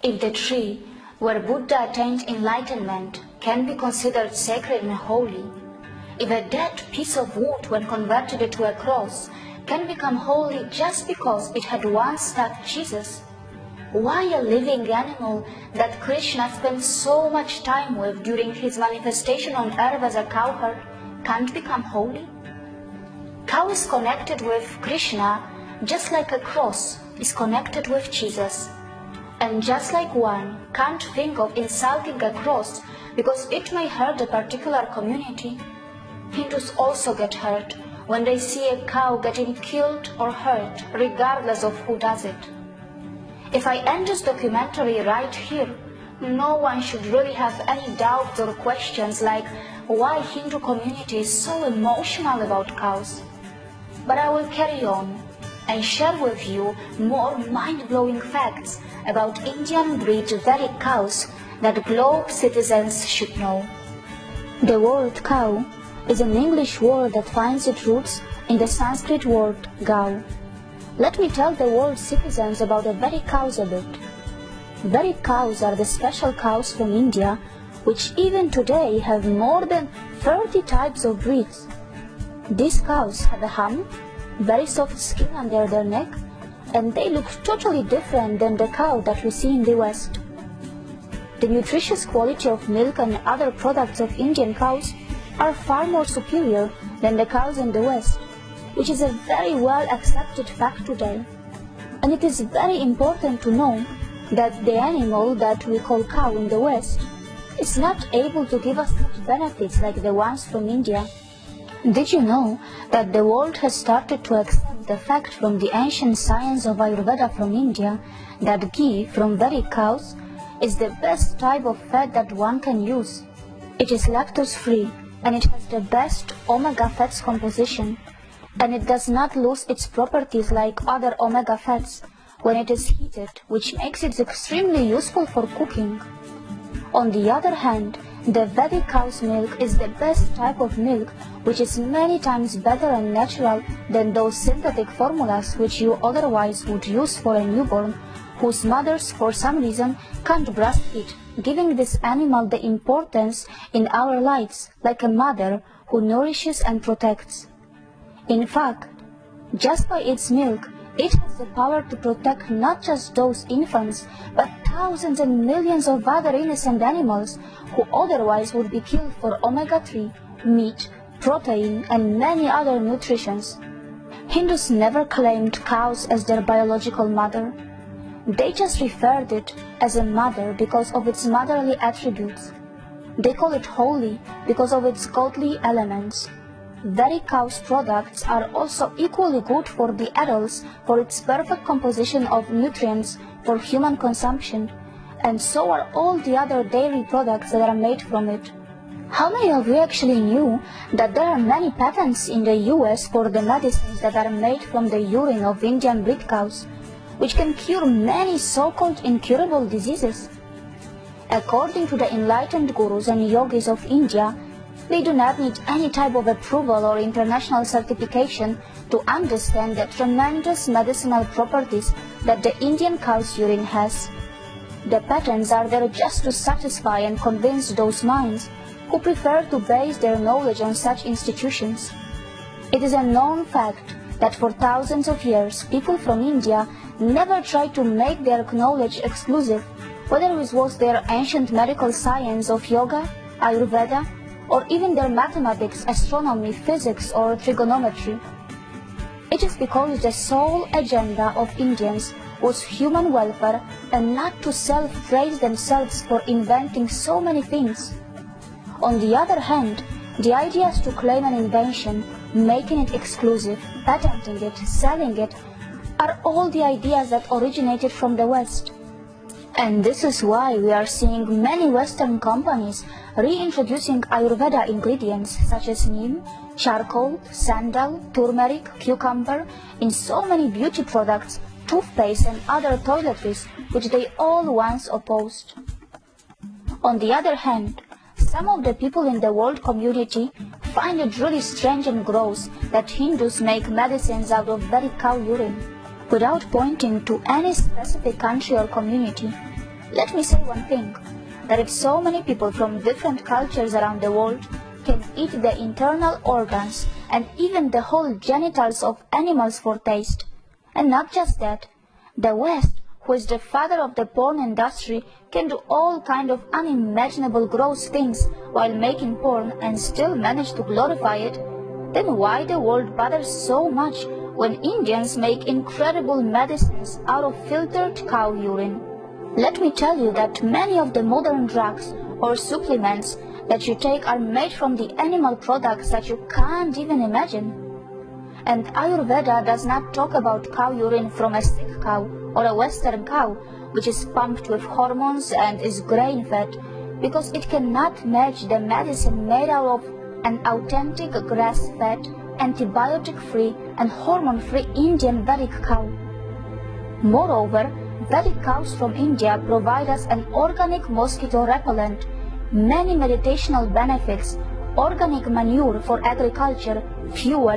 If the tree where Buddha attained enlightenment can be considered sacred and holy, if a dead piece of wood when converted to a cross can become holy just because it had once touched Jesus, why a living animal that Krishna spent so much time with during his manifestation on earth as a cowherd can't become holy? Cow is connected with Krishna just like a cross is connected with Jesus. And just like one can't think of insulting a cross because it may hurt a particular community, Hindus also get hurt when they see a cow getting killed or hurt, regardless of who does it. If I end this documentary right here, no one should really have any doubts or questions like why Hindu community is so emotional about cows. But I will carry on and share with you more mind-blowing facts about Indian breed Vedic cows that globe citizens should know. The word cow is an English word that finds its roots in the Sanskrit word gau. Let me tell the world citizens about the Vedic cows a bit. Vedic cows are the special cows from India, which even today have more than 30 types of breeds. These cows have a hump, very soft skin under their neck, and they look totally different than the cow that we see in the West. The nutritious quality of milk and other products of Indian cows are far more superior than the cows in the West, which is a very well accepted fact today. And it is very important to know that the animal that we call cow in the West is not able to give us such benefits like the ones from India. Did you know that the world has started to accept the fact from the ancient science of Ayurveda from India that ghee from Vedic cows is the best type of fat that one can use? It is lactose-free and it has the best omega fats composition, and it does not lose its properties like other omega fats when it is heated, which makes it extremely useful for cooking. On the other hand, the Vedic cow's milk is the best type of milk, which is many times better and natural than those synthetic formulas which you otherwise would use for a newborn, whose mothers for some reason can't breastfeed, giving this animal the importance in our lives like a mother who nourishes and protects. In fact, just by its milk, it has the power to protect not just those infants, but thousands and millions of other innocent animals who otherwise would be killed for omega-3, meat, protein, and many other nutritions. Hindus never claimed cows as their biological mother. They just referred it as a mother because of its motherly attributes. They call it holy because of its godly elements. Vedic cow's products are also equally good for the adults for its perfect composition of nutrients for human consumption, and so are all the other dairy products that are made from it. How many of you actually knew that there are many patents in the US for the medicines that are made from the urine of Indian breed cows, which can cure many so-called incurable diseases? According to the enlightened gurus and yogis of India, they do not need any type of approval or international certification to understand the tremendous medicinal properties that the Indian cow's urine has. The patents are there just to satisfy and convince those minds who prefer to base their knowledge on such institutions. It is a known fact that for thousands of years, people from India never tried to make their knowledge exclusive, whether it was their ancient medical science of yoga, Ayurveda, or even their mathematics, astronomy, physics, or trigonometry. It is because the sole agenda of Indians was human welfare and not to self-praise themselves for inventing so many things. On the other hand, the ideas to claim an invention, making it exclusive, patenting it, selling it, are all the ideas that originated from the West. And this is why we are seeing many Western companies reintroducing Ayurveda ingredients such as neem, charcoal, sandal, turmeric, cucumber in so many beauty products, toothpaste and other toiletries which they all once opposed. On the other hand, some of the people in the world community find it really strange and gross that Hindus make medicines out of Vedic cow urine. Without pointing to any specific country or community, Let me say one thing, that if so many people from different cultures around the world can eat the internal organs and even the whole genitals of animals for taste, and not just that, the West, who is the father of the porn industry, can do all kind of unimaginable gross things while making porn and still manage to glorify it, then why the world bothers so much when Indians make incredible medicines out of filtered cow urine? Let me tell you that many of the modern drugs or supplements that you take are made from the animal products that you can't even imagine. And Ayurveda does not talk about cow urine from a sick cow or a Western cow, which is pumped with hormones and is grain-fed, because it cannot match the medicine made out of an authentic grass-fed, antibiotic-free and hormone-free Indian Vedic cow. Moreover, Vedic cows from India provide us an organic mosquito repellent, many meditational benefits, organic manure for agriculture, fuel,